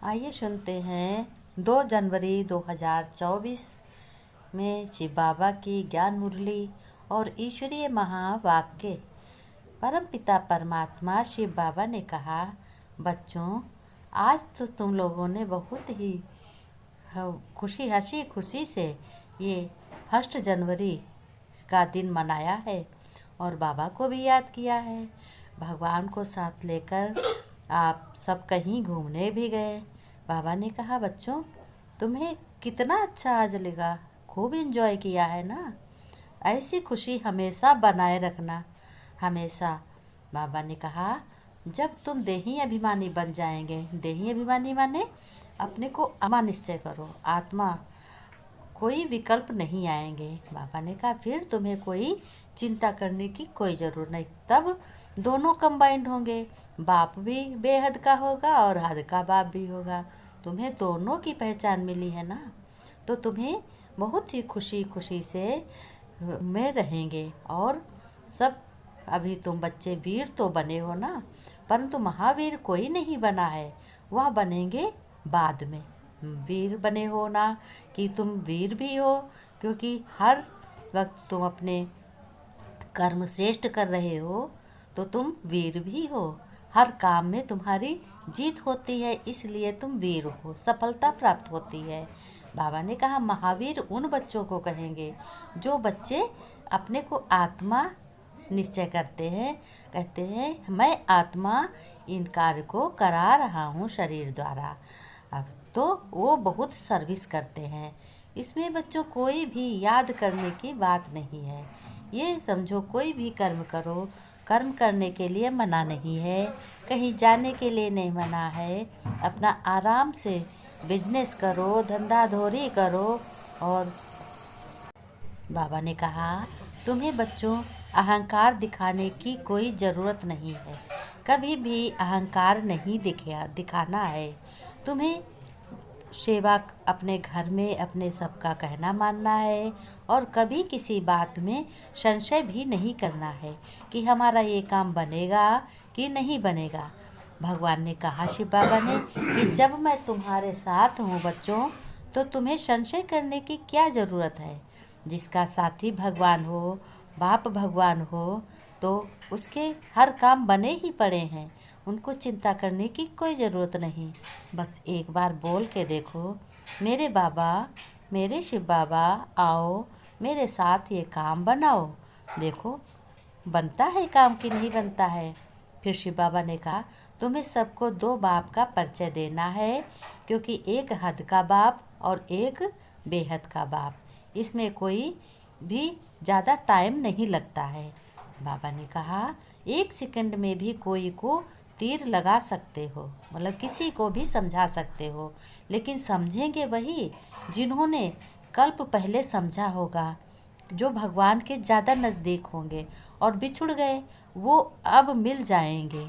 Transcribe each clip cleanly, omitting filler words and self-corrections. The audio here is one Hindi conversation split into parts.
आइए सुनते हैं 2 जनवरी 2024 में शिव बाबा की ज्ञान मुरली और ईश्वरीय महावाक्य। परमपिता परमात्मा शिव बाबा ने कहा, बच्चों, आज तो तुम लोगों ने बहुत ही हंसी खुशी से ये 1 जनवरी का दिन मनाया है और बाबा को भी याद किया है। भगवान को साथ लेकर आप सब कहीं घूमने भी गए। बाबा ने कहा, बच्चों, तुम्हें कितना अच्छा आज लगा, खूब एंजॉय किया है ना। ऐसी खुशी हमेशा बनाए रखना, हमेशा। बाबा ने कहा, जब तुम देही अभिमानी बन जाएंगे, देही अभिमानी माने अपने को आत्मा निश्चय करो, आत्मा, कोई विकल्प नहीं आएंगे। बाबा ने कहा, फिर तुम्हें कोई चिंता करने की कोई ज़रूरत नहीं। तब दोनों कंबाइंड होंगे, बाप भी बेहद का होगा और हद का बाप भी होगा। तुम्हें दोनों की पहचान मिली है ना, तो तुम्हें बहुत ही खुशी खुशी से में रहेंगे। और सब, अभी तुम बच्चे वीर तो बने हो ना, परंतु महावीर कोई नहीं बना है, वह बनेंगे बाद में। वीर बने हो ना कि तुम वीर भी हो, क्योंकि हर वक्त तुम अपने कर्म श्रेष्ठ कर रहे हो, तो तुम वीर भी हो। हर काम में तुम्हारी जीत होती है, इसलिए तुम वीर हो, सफलता प्राप्त होती है। बाबा ने कहा, महावीर उन बच्चों को कहेंगे जो बच्चे अपने को आत्मा निश्चय करते हैं, कहते हैं मैं आत्मा इन कार्य को करा रहा हूँ शरीर द्वारा। अब तो वो बहुत सर्विस करते हैं। इसमें बच्चों कोई भी याद करने की बात नहीं है। ये समझो, कोई भी कर्म करो, कर्म करने के लिए मना नहीं है, कहीं जाने के लिए नहीं मना है। अपना आराम से बिजनेस करो, धंधा धोरी करो। और बाबा ने कहा, तुम्हें बच्चों अहंकार दिखाने की कोई ज़रूरत नहीं है, कभी भी अहंकार नहीं दिखाना है। तुम्हें सेवा अपने घर में अपने सबका कहना मानना है और कभी किसी बात में संशय भी नहीं करना है कि हमारा ये काम बनेगा कि नहीं बनेगा। भगवान ने कहा, शिव बाबा ने, कि जब मैं तुम्हारे साथ हूँ बच्चों, तो तुम्हें संशय करने की क्या ज़रूरत है। जिसका साथी भगवान हो, बाप भगवान हो, तो उसके हर काम बने ही पड़े हैं, उनको चिंता करने की कोई ज़रूरत नहीं। बस एक बार बोल के देखो, मेरे बाबा, मेरे शिव बाबा, आओ मेरे साथ ये काम बनाओ। देखो बनता है काम कि नहीं बनता है। फिर शिव बाबा ने कहा, तुम्हें सबको 2 बाप का परिचय देना है, क्योंकि एक हद का बाप और एक बेहद का बाप। इसमें कोई भी ज़्यादा टाइम नहीं लगता है। बाबा ने कहा, 1 सेकंड में भी कोई को तीर लगा सकते हो, मतलब किसी को भी समझा सकते हो, लेकिन समझेंगे वही जिन्होंने कल्प पहले समझा होगा, जो भगवान के ज़्यादा नज़दीक होंगे और बिछुड़ गए, वो अब मिल जाएंगे।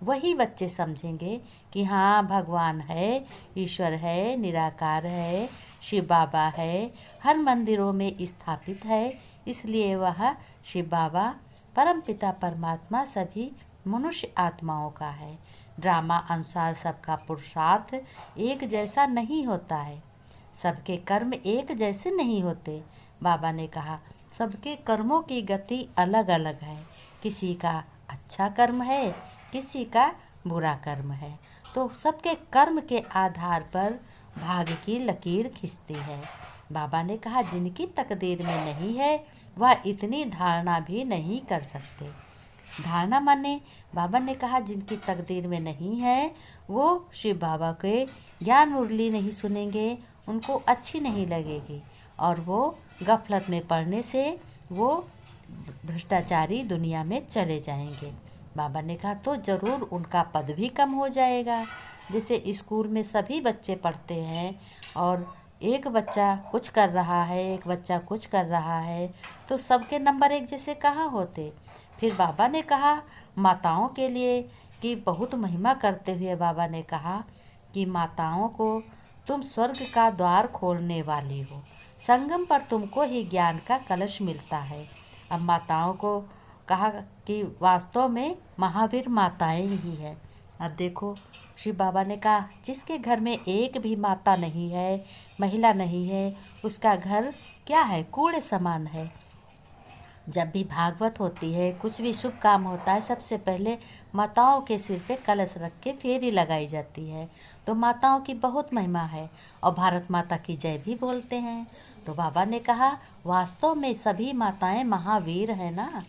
वही बच्चे समझेंगे कि हाँ, भगवान है, ईश्वर है, निराकार है, शिव बाबा है, हर मंदिरों में स्थापित है। इसलिए वह शिव बाबा परमपिता परमात्मा सभी मनुष्य आत्माओं का है। ड्रामा अनुसार सबका पुरुषार्थ एक जैसा नहीं होता है, सबके कर्म एक जैसे नहीं होते। बाबा ने कहा, सबके कर्मों की गति अलग अलग है, किसी का अच्छा कर्म है, किसी का बुरा कर्म है, तो सबके कर्म के आधार पर भाग्य की लकीर खिंचती है। बाबा ने कहा, जिनकी तकदीर में नहीं है वह इतनी धारणा भी नहीं कर सकते। धारणा माने, बाबा ने कहा, जिनकी तकदीर में नहीं है वो शिव बाबा के ज्ञान मुरली नहीं सुनेंगे, उनको अच्छी नहीं लगेगी और वो गफलत में पड़ने से वो भ्रष्टाचारी दुनिया में चले जाएंगे। बाबा ने कहा, तो ज़रूर उनका पद भी कम हो जाएगा। जैसे स्कूल में सभी बच्चे पढ़ते हैं और एक बच्चा कुछ कर रहा है, एक बच्चा कुछ कर रहा है, तो सबके नंबर एक जैसे कहाँ होते। फिर बाबा ने कहा माताओं के लिए कि बहुत महिमा करते हुए बाबा ने कहा कि माताओं को तुम स्वर्ग का द्वार खोलने वाली हो, संगम पर तुमको ही ज्ञान का कलश मिलता है। अब माताओं को कहा कि वास्तव में महावीर माताएं ही है। अब देखो, शिव बाबा ने कहा, जिसके घर में एक भी माता नहीं है, महिला नहीं है, उसका घर क्या है, कूड़े समान है। जब भी भागवत होती है, कुछ भी शुभ काम होता है, सबसे पहले माताओं के सिर पे कलश रख के फेरी लगाई जाती है। तो माताओं की बहुत महिमा है और भारत माता की जय भी बोलते हैं। तो बाबा ने कहा, वास्तव में सभी माताएं महावीर हैं ना,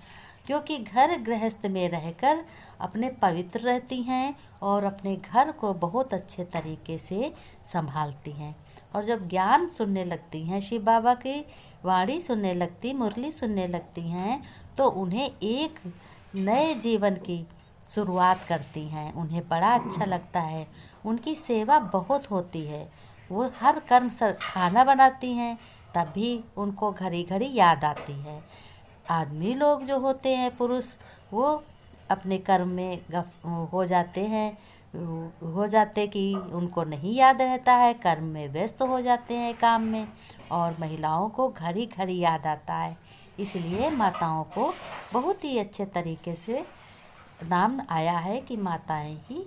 क्योंकि घर गृहस्थ में रहकर अपने पवित्र रहती हैं और अपने घर को बहुत अच्छे तरीके से संभालती हैं। और जब ज्ञान सुनने लगती हैं, शिव बाबा की वाणी सुनने लगती, मुरली सुनने लगती हैं, तो उन्हें एक नए जीवन की शुरुआत करती हैं। उन्हें बड़ा अच्छा लगता है, उनकी सेवा बहुत होती है। वो हर कर्म खाना बनाती हैं, तब भी उनको घड़ी घड़ी याद आती है। आदमी लोग जो होते हैं, पुरुष, वो अपने कर्म में हो जाते कि उनको नहीं याद रहता है, कर्म में व्यस्त हो जाते हैं, काम में। और महिलाओं को घड़ी घड़ी याद आता है। इसलिए माताओं को बहुत ही अच्छे तरीके से नाम आया है कि माताएं ही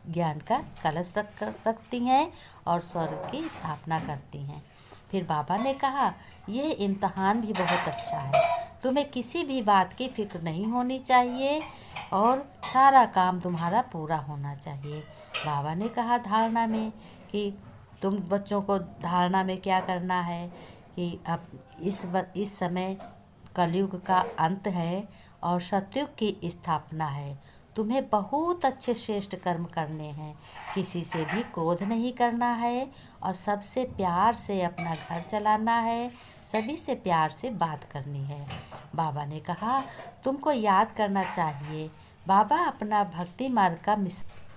ज्ञान का कलश रखती हैं और स्वर्ग की स्थापना करती हैं। फिर बाबा ने कहा, यह इम्तहान भी बहुत अच्छा है, तुम्हें किसी भी बात की फिक्र नहीं होनी चाहिए और सारा काम तुम्हारा पूरा होना चाहिए। बाबा ने कहा धारणा में कि तुम बच्चों को धारणा में क्या करना है कि अब इस समय कलयुग का अंत है और सतयुग की स्थापना है। तुम्हें बहुत अच्छे श्रेष्ठ कर्म करने हैं, किसी से भी क्रोध नहीं करना है और सबसे प्यार से अपना घर चलाना है, सभी से प्यार से बात करनी है। बाबा ने कहा, तुमको याद करना चाहिए, बाबा अपना भक्ति मार्ग का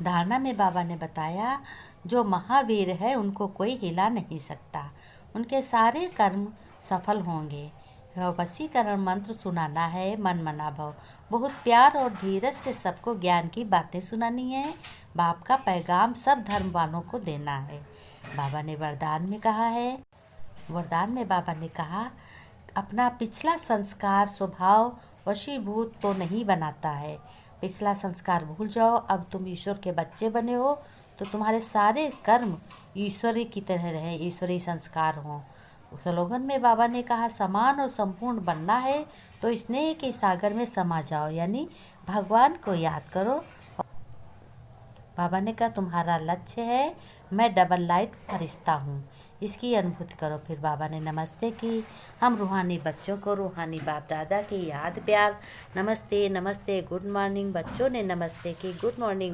धारणा में बाबा ने बताया, जो महावीर है उनको कोई हिला नहीं सकता, उनके सारे कर्म सफल होंगे। वशीकरण मंत्र सुनाना है, मन मना भव, बहुत प्यार और धीरज से सबको ज्ञान की बातें सुनानी है। बाप का पैगाम सब धर्म वालों को देना है। बाबा ने वरदान में बाबा ने कहा, अपना पिछला संस्कार स्वभाव वशीभूत तो नहीं बनाता है। पिछला संस्कार भूल जाओ, अब तुम ईश्वर के बच्चे बने हो तो तुम्हारे सारे कर्म ईश्वरी की तरह रहे, ईश्वरी संस्कार हों। स्लोगन में बाबा ने कहा, समान और संपूर्ण बनना है तो स्नेह के सागर में समा जाओ, यानी भगवान को याद करो। बाबा ने कहा, तुम्हारा लक्ष्य है मैं डबल लाइट फरिश्ता हूँ, इसकी अनुभूति करो। फिर बाबा ने नमस्ते की। हम रूहानी बच्चों को रूहानी बाप दादा की याद प्यार नमस्ते नमस्ते गुड मॉर्निंग। बच्चों ने नमस्ते की, गुड मॉर्निंग।